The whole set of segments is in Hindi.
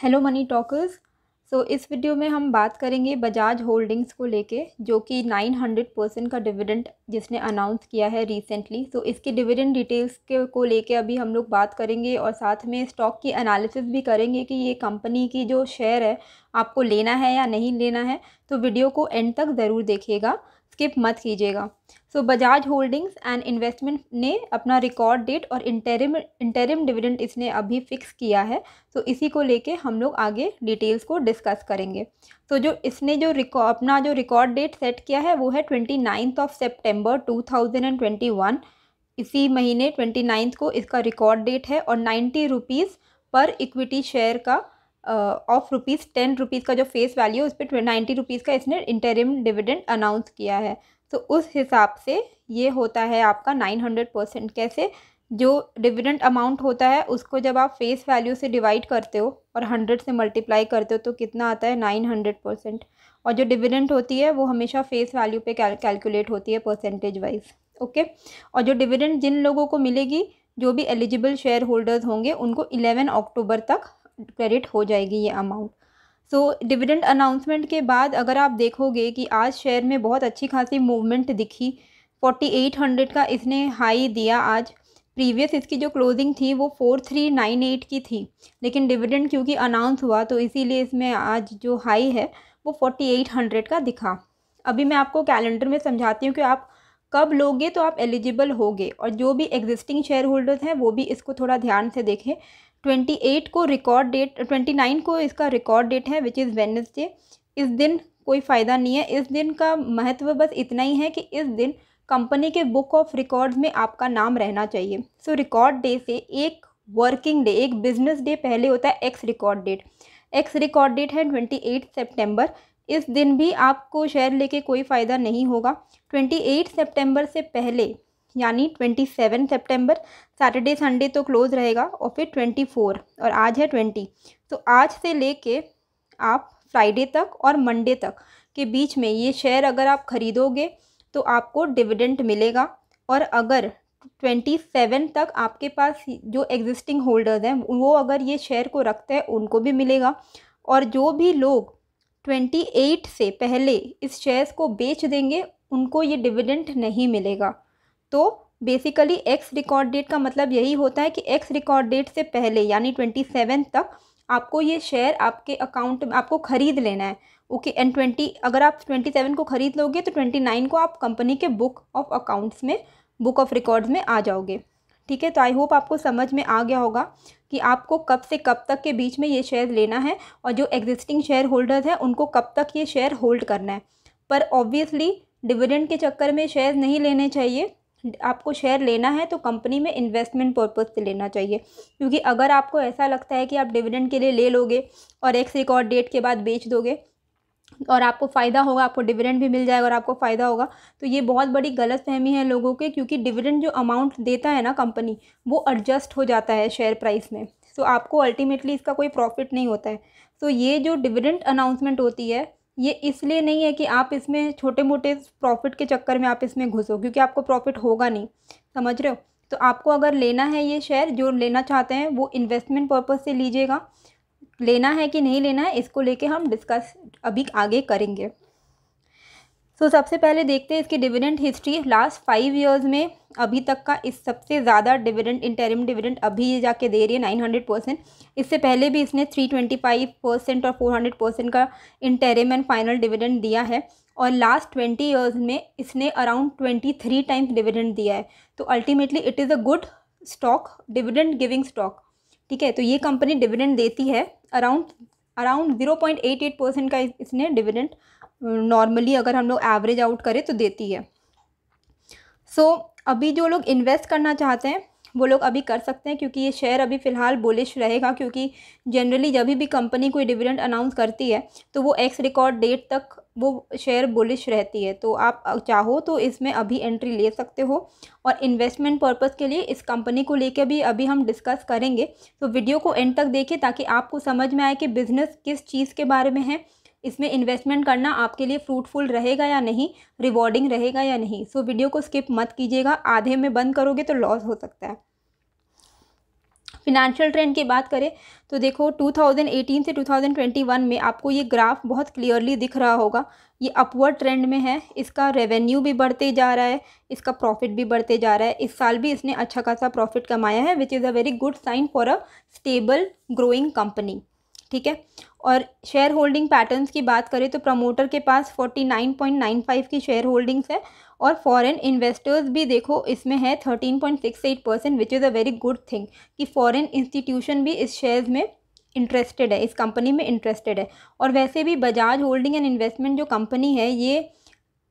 Hello money talkers. इस वीडियो में हम बात करेंगे बजाज होल्डिंग्स को लेके, जो कि 900% का डिविडेंड जिसने अनाउंस किया है रिसेंटली। इसकी डिविडेंड डिटेल्स के को लेके अभी हम लोग बात करेंगे और साथ में स्टॉक की एनालिसिस भी करेंगे कि ये कंपनी की जो शेयर है आपको लेना है या नहीं लेना है। तो वीडियो को एंड तक ज़रूर देखिएगा, स्किप मत कीजिएगा। बजाज होल्डिंग्स एंड इन्वेस्टमेंट ने अपना रिकॉर्ड डेट और इंटरिम डिविडेंड इसने अभी फिक्स किया है। इसी को लेके हम लोग आगे डिटेल्स को डिस्कस करेंगे। जो इसने अपना जो रिकॉर्ड डेट सेट किया है वो है 29 सितंबर 2021। इसी महीने 29 को इसका रिकॉर्ड डेट है और 90 रुपीज़ पर इक्विटी शेयर का ऑफ ₹10 का जो फेस वैल्यू है उस पर 90 रुपीज़ का इसने इंटरिम डिविडेंड अनाउंस किया है। उस हिसाब से ये होता है आपका 900%। कैसे? जो डिविडेंड अमाउंट होता है उसको जब आप फेस वैल्यू से डिवाइड करते हो और 100 से मल्टीप्लाई करते हो तो कितना आता है? 900%। और जो डिविडेंड होती है वो हमेशा फेस वैल्यू पे कैलकुलेट होती है परसेंटेज वाइज। ओके। और जो डिविडेंड जिन लोगों को मिलेगी, जो भी एलिजिबल शेयर होल्डर्स होंगे, उनको 11 अक्टूबर तक क्रेडिट हो जाएगी ये अमाउंट। डिविडेंड अनाउंसमेंट के बाद अगर आप देखोगे कि आज शेयर में बहुत अच्छी खासी मूवमेंट दिखी। 4800 का इसने हाई दिया आज। प्रीवियस इसकी जो क्लोजिंग थी वो 4398 की थी, लेकिन डिविडेंड क्योंकि अनाउंस हुआ तो इसीलिए इसमें आज जो हाई है वो 4800 का दिखा। अभी मैं आपको कैलेंडर में समझाती हूँ कि आप कब लोगे तो आप एलिजिबल होगे, और जो भी एग्जिस्टिंग शेयर होल्डर्स हैं वो भी इसको थोड़ा ध्यान से देखें। 28 को रिकॉर्ड डेट, 29 को इसका रिकॉर्ड डेट है विच इज़ वेडनेसडे। इस दिन कोई फ़ायदा नहीं है। इस दिन का महत्व बस इतना ही है कि इस दिन कंपनी के बुक ऑफ रिकॉर्ड्स में आपका नाम रहना चाहिए। रिकॉर्ड डे से एक वर्किंग डे, एक बिजनेस डे पहले होता है ex record date. Ex record date है 28 सितंबर। इस दिन भी आपको शेयर लेके कोई फ़ायदा नहीं होगा। 28 सितंबर से पहले यानी 27 सितंबर, सैटरडे संडे तो क्लोज रहेगा, और फिर 24 और आज है 20। आज से लेके आप फ्राइडे तक और मंडे तक के बीच में ये शेयर अगर आप ख़रीदोगे तो आपको डिविडेंड मिलेगा। और अगर 27 तक आपके पास जो एग्जिस्टिंग होल्डर्स हैं वो अगर ये शेयर को रखते हैं उनको भी मिलेगा। और जो भी लोग 28 से पहले इस शेयर्स को बेच देंगे उनको ये डिविडेंड नहीं मिलेगा। तो बेसिकली एक्स रिकॉर्ड डेट का मतलब यही होता है कि एक्स रिकॉर्ड डेट से पहले यानी 27 तक आपको ये शेयर आपके अकाउंट में आपको ख़रीद लेना है। ओके। एंड 20 अगर आप 27 को ख़रीद लोगे तो 29 को आप कंपनी के बुक ऑफ अकाउंट्स में, बुक ऑफ रिकॉर्ड्स में आ जाओगे। ठीक है। तो आई होप आपको समझ में आ गया होगा कि आपको कब से कब तक के बीच में ये शेयर लेना है और जो एग्जिस्टिंग शेयर होल्डर्स हैं उनको कब तक ये शेयर होल्ड करना है। पर ऑब्वियसली डिविडेंड के चक्कर में शेयर नहीं लेने चाहिए। आपको शेयर लेना है तो कंपनी में इन्वेस्टमेंट पर्पज़ से लेना चाहिए, क्योंकि अगर आपको ऐसा लगता है कि आप डिविडेंड के लिए ले लोगे और एक्स रिकॉर्ड डेट के बाद बेच दोगे और आपको फ़ायदा होगा, आपको डिविडेंड भी मिल जाएगा और आपको फ़ायदा होगा, तो ये बहुत बड़ी गलतफहमी है लोगों के। क्योंकि डिविडेंड जो अमाउंट देता है ना कंपनी, वो एडजस्ट हो जाता है शेयर प्राइस में। आपको अल्टीमेटली इसका कोई प्रॉफिट नहीं होता है। ये जो डिविडेंड अनाउंसमेंट होती है ये इसलिए नहीं है कि आप इसमें छोटे मोटे प्रॉफिट के चक्कर में आप इसमें घुसो, क्योंकि आपको प्रॉफिट होगा नहीं। समझ रहे हो? तो आपको अगर लेना है ये शेयर, जो लेना चाहते हैं वो इन्वेस्टमेंट पर्पज़ से लीजिएगा। लेना है कि नहीं लेना है इसको लेके हम डिस्कस अभी आगे करेंगे। सबसे पहले देखते हैं इसकी डिविडेंड हिस्ट्री। लास्ट 5 ईयर्स में अभी तक का इस सबसे ज़्यादा डिविडेंड, इंटरिम डिविडेंड अभी ये जाके दे रही है 900%। इससे पहले भी इसने 325% और 400% का इंटरिम एंड फाइनल डिविडेंड दिया है। और लास्ट 20 ईयर्स में इसने अराउंड 23 टाइम्स डिविडेंड दिया है। तो ultimately it is a good stock, dividend giving stock. ठीक है। तो ये कंपनी डिविडेंड देती है अराउंड 0.88% का इसने डिविडेंड नॉर्मली अगर हम लोग एवरेज आउट करें तो देती है। अभी जो लोग इन्वेस्ट करना चाहते हैं वो लोग अभी कर सकते हैं, क्योंकि ये शेयर अभी फ़िलहाल बुलिश रहेगा। क्योंकि जनरली जब भी कंपनी कोई डिविडेंड अनाउंस करती है तो वो एक्स रिकॉर्ड डेट तक वो शेयर बुलिश रहती है। तो आप चाहो तो इसमें अभी एंट्री ले सकते हो। और इन्वेस्टमेंट पर्पज़ के लिए इस कंपनी को लेकर भी अभी हम डिस्कस करेंगे। वीडियो को एंड तक देखें ताकि आपको समझ में आए कि बिज़नेस किस चीज़ के बारे में है, इसमें इन्वेस्टमेंट करना आपके लिए फ्रूटफुल रहेगा या नहीं, रिवॉर्डिंग रहेगा या नहीं। वीडियो को स्किप मत कीजिएगा, आधे में बंद करोगे तो लॉस हो सकता है। फिनेंशियल ट्रेंड की बात करें तो देखो 2018 से 2021 में आपको ये ग्राफ बहुत क्लियरली दिख रहा होगा, ये अपवर्ड ट्रेंड में है। इसका रेवेन्यू भी बढ़ते जा रहा है, इसका प्रॉफिट भी बढ़ते जा रहा है। इस साल भी इसने अच्छा खासा प्रॉफिट कमाया है, which is a very good sign for a stable growing company. ठीक है। और शेयर होल्डिंग पैटर्न्स की बात करें तो प्रमोटर के पास 49.95 की शेयर होल्डिंग्स है और फॉरेन इन्वेस्टर्स भी देखो इसमें है 13.68%, विच is a very good thing कि फॉरेन इंस्टीट्यूशन भी इस शेयर्स में इंटरेस्टेड है, इस कंपनी में इंटरेस्टेड है। और वैसे भी बजाज होल्डिंग एंड इन्वेस्टमेंट जो कंपनी है, ये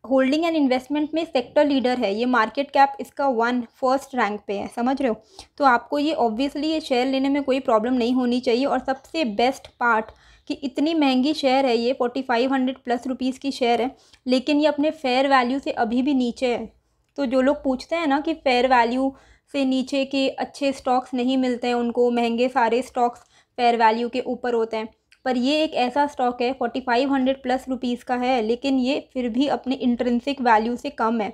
होल्डिंग एंड इन्वेस्टमेंट में सेक्टर लीडर है। ये मार्केट कैप इसका फर्स्ट रैंक पे है, समझ रहे हो। तो आपको ये ऑब्वियसली ये शेयर लेने में कोई प्रॉब्लम नहीं होनी चाहिए। और सबसे बेस्ट पार्ट कि इतनी महंगी शेयर है, ये 4500 प्लस रुपीज़ की शेयर है, लेकिन ये अपने फेयर वैल्यू से अभी भी नीचे है। तो जो लोग पूछते हैं ना कि फेयर वैल्यू से नीचे के अच्छे स्टॉक्स नहीं मिलते हैं उनको, महंगे सारे स्टॉक्स फेयर वैल्यू के ऊपर होते हैं, पर ये एक ऐसा स्टॉक है 4500 प्लस रुपीज़ का है, लेकिन ये फिर भी अपने इंट्रिंसिक वैल्यू से कम है।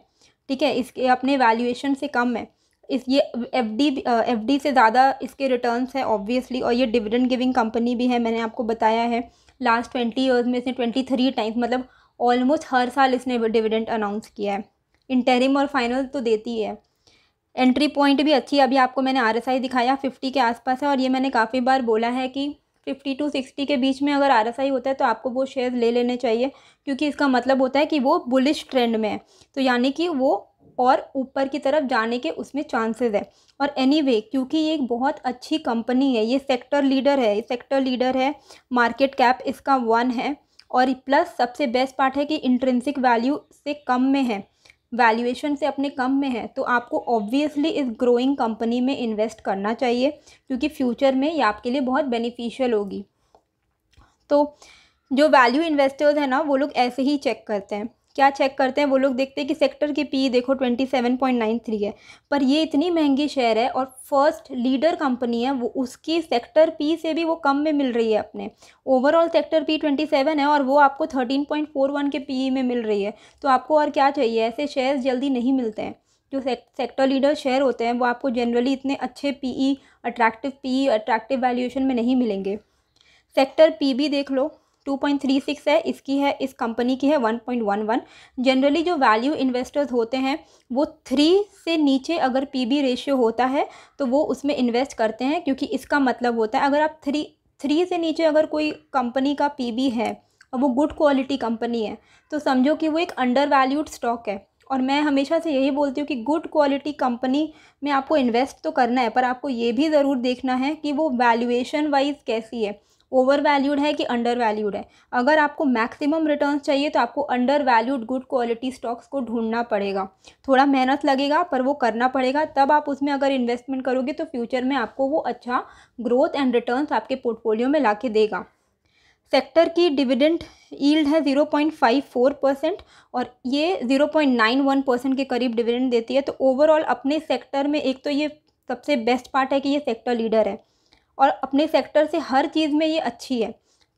ठीक है, इसके अपने वैल्यूएशन से कम है। इस ये एफडी से ज़्यादा इसके रिटर्न्स है ऑब्वियसली। और ये डिविडेंड गिविंग कंपनी भी है, मैंने आपको बताया है। लास्ट 20 ईयर्स में इसने 23 टाइम्स, मतलब ऑलमोस्ट हर साल इसने डिविडेंड अनाउंस किया है। इंटरिम और फाइनल तो देती है। एंट्री पॉइंट भी अच्छी है, अभी आपको मैंने आरएसआई दिखाया 50 के आसपास है। और ये मैंने काफ़ी बार बोला है कि 50 to 60 के बीच में अगर आरएसआई होता है तो आपको वो शेयर ले लेने चाहिए, क्योंकि इसका मतलब होता है कि वो बुलिश ट्रेंड में है, तो यानी कि वो और ऊपर की तरफ जाने के उसमें चांसेस है। और एनीवे क्योंकि ये एक बहुत अच्छी कंपनी है, ये सेक्टर लीडर है, मार्केट कैप इसका 1 है, और प्लस सबसे बेस्ट पार्ट है कि इंट्रिंसिक वैल्यू से कम में है, वैल्यूएशन से अपने कम में है। तो आपको ऑब्वियसली इस ग्रोइंग कंपनी में इन्वेस्ट करना चाहिए, क्योंकि फ्यूचर में ये आपके लिए बहुत बेनिफिशियल होगी। तो जो वैल्यू इन्वेस्टर्स हैं ना, वो लोग ऐसे ही चेक करते हैं। क्या चेक करते हैं वो लोग? देखते हैं कि सेक्टर की पी देखो 27.93 है, पर ये इतनी महंगी शेयर है और फर्स्ट लीडर कंपनी है, वो उसकी सेक्टर पी से भी वो कम में मिल रही है। अपने ओवरऑल सेक्टर पी 27 है और वो आपको 13.41 के पी में मिल रही है। तो आपको और क्या चाहिए? ऐसे शेयर्स जल्दी नहीं मिलते हैं। जो सेक्टर लीडर शेयर होते हैं वो आपको जनरली इतने अच्छे पीई, अट्रैक्टिव वैल्यूएशन में नहीं मिलेंगे। सेक्टर पी भी देख लो 2.36 है, इसकी है, इस कंपनी की है 1.11। जनरली जो वैल्यू इन्वेस्टर्स होते हैं वो 3 से नीचे अगर पीबी रेशियो होता है तो वो उसमें इन्वेस्ट करते हैं, क्योंकि इसका मतलब होता है अगर आप 3 से नीचे अगर कोई कंपनी का पीबी है और वो गुड क्वालिटी कंपनी है तो समझो कि वो एक अंडर वैल्यूड स्टॉक है। और मैं हमेशा से यही बोलती हूँ कि गुड क्वालिटी कंपनी में आपको इन्वेस्ट तो करना है, पर आपको ये भी ज़रूर देखना है कि वो वैल्यूएशन वाइज कैसी है, ओवर वैल्यूड है कि अंडर वैल्यूड है। अगर आपको मैक्सिमम रिटर्न्स चाहिए तो आपको under valued good quality stocks को ढूंढना पड़ेगा। थोड़ा मेहनत लगेगा पर वो करना पड़ेगा, तब आप उसमें अगर इन्वेस्टमेंट करोगे तो फ्यूचर में आपको वो अच्छा ग्रोथ एंड रिटर्न्स आपके पोर्टफोलियो में लाके देगा। सेक्टर की डिविडेंड यील्ड है 0.54% और ये 0.91% के करीब डिविडेंड देती है। तो ओवरऑल अपने सेक्टर में एक तो ये सबसे बेस्ट पार्ट है कि ये सेक्टर लीडर है और अपने सेक्टर से हर चीज़ में ये अच्छी है।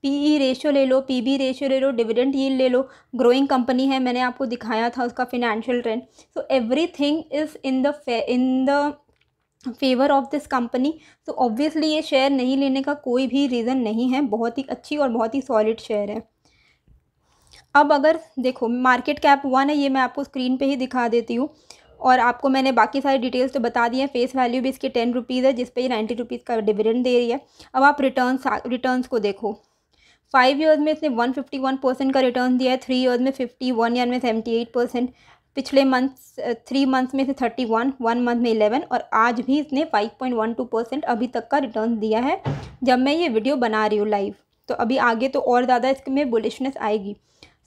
पीई रेशियो ले लो, पीबी रेशियो ले लो, डिविडेंड यील्ड ले लो, ग्रोइंग कंपनी है, मैंने आपको दिखाया था उसका financial trend. So everything is in the favour of this company. तो ऑब्वियसली ये शेयर नहीं लेने का कोई भी रीज़न नहीं है, बहुत ही अच्छी और बहुत ही सॉलिड शेयर है। अब अगर देखो मार्केट कैप 1 है, ये मैं आपको स्क्रीन पे ही दिखा देती हूँ और आपको मैंने बाकी सारी डिटेल्स तो बता दी है। फेस वैल्यू भी इसकी 10 रुपीज़ है, जिस पे ये 90 रुपीज़ का डिविडेंड दे रही है। अब आप रिटर्न्स को देखो, 5 ईयर्स में इसने 151% का रिटर्न दिया है, 3 ईयर्स में 50, 1 ईयर में 78%, पिछले 3 मंथ्स में से 31, 1 मंथ में 11 और आज भी इसने 5.12% अभी तक का रिटर्न दिया है जब मैं ये वीडियो बना रही हूँ लाइव। तो अभी आगे तो और ज़्यादा इसमें बुलिशनेस आएगी।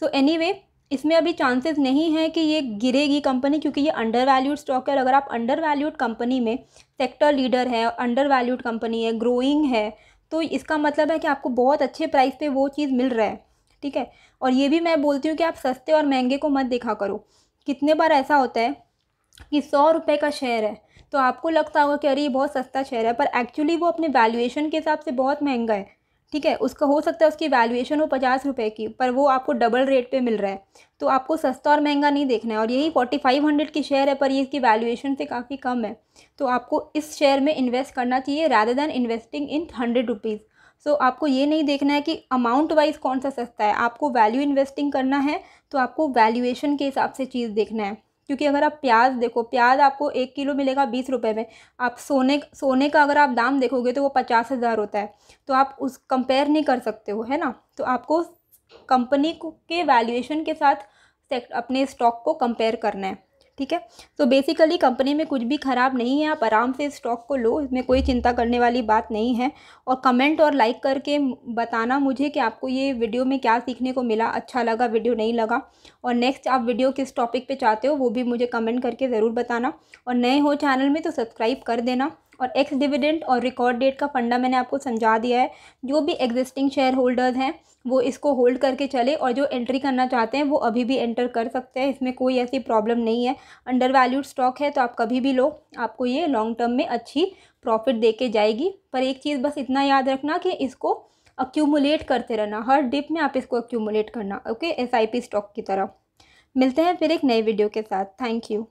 सो एनीवे इसमें अभी चांसेस नहीं है कि ये गिरेगी कंपनी, क्योंकि ये अंडर वैल्यूड स्टॉक है। अगर आप अंडर वैल्यूड कंपनी में, सेक्टर लीडर है, अंडर वैल्यूड कंपनी है, ग्रोइंग है, तो इसका मतलब है कि आपको बहुत अच्छे प्राइस पे वो चीज़ मिल रहा है। ठीक है, और ये भी मैं बोलती हूँ कि आप सस्ते और महंगे को मत देखा करो। कितने बार ऐसा होता है कि 100 रुपये का शेयर है तो आपको लगता होगा कि अरे ये बहुत सस्ता शेयर है, पर एक्चुअली वो अपने वैल्यूएशन के हिसाब से बहुत महंगा है। ठीक है, उसका हो सकता है उसकी वैल्यूएशन हो 50 रुपये की, पर वो आपको डबल रेट पे मिल रहा है। तो आपको सस्ता और महंगा नहीं देखना है। और यही 4500 की शेयर है, पर ये इसकी वैल्यूएशन से काफ़ी कम है। तो आपको इस शेयर में इन्वेस्ट करना चाहिए rather than investing in 100 rupees. So आपको ये नहीं देखना है कि अमाउंट वाइज कौन सा सस्ता है, आपको वैल्यू इन्वेस्टिंग करना है तो आपको वैल्यूएशन के हिसाब से चीज़ देखना है। क्योंकि अगर आप प्याज देखो, प्याज आपको 1 किलो मिलेगा 20 रुपये में। आप सोने का अगर आप दाम देखोगे तो वो 50,000 होता है। तो आप उस कंपेयर नहीं कर सकते हो, है ना। तो आपको कंपनी को के वैल्यूएशन के साथ अपने स्टॉक को कंपेयर करना है, ठीक है। तो बेसिकली कंपनी में कुछ भी ख़राब नहीं है, आप आराम से स्टॉक को लो, इसमें कोई चिंता करने वाली बात नहीं है। और कमेंट और लाइक करके बताना मुझे कि आपको ये वीडियो में क्या सीखने को मिला, अच्छा लगा वीडियो, नहीं लगा। और नेक्स्ट आप वीडियो किस टॉपिक पे चाहते हो वो भी मुझे कमेंट करके ज़रूर बताना। और नए हो चैनल में तो सब्सक्राइब कर देना। और एक्स डिविडेंड और रिकॉर्ड डेट का फंडा मैंने आपको समझा दिया है। जो भी एग्जिस्टिंग शेयर होल्डर्स हैं वो इसको होल्ड करके चले, और जो एंट्री करना चाहते हैं वो अभी भी एंटर कर सकते हैं, इसमें कोई ऐसी प्रॉब्लम नहीं है। अंडर वैल्यूड स्टॉक है तो आप कभी भी लो, आपको ये लॉन्ग टर्म में अच्छी प्रॉफिट दे के जाएगी। पर एक चीज़ बस इतना याद रखना कि इसको अक्यूमुलेट करते रहना, हर डिप में आप इसको अक्यूमुलेट करना, ओके, SIP स्टॉक की तरह। मिलते हैं फिर एक नए वीडियो के साथ। Thank you.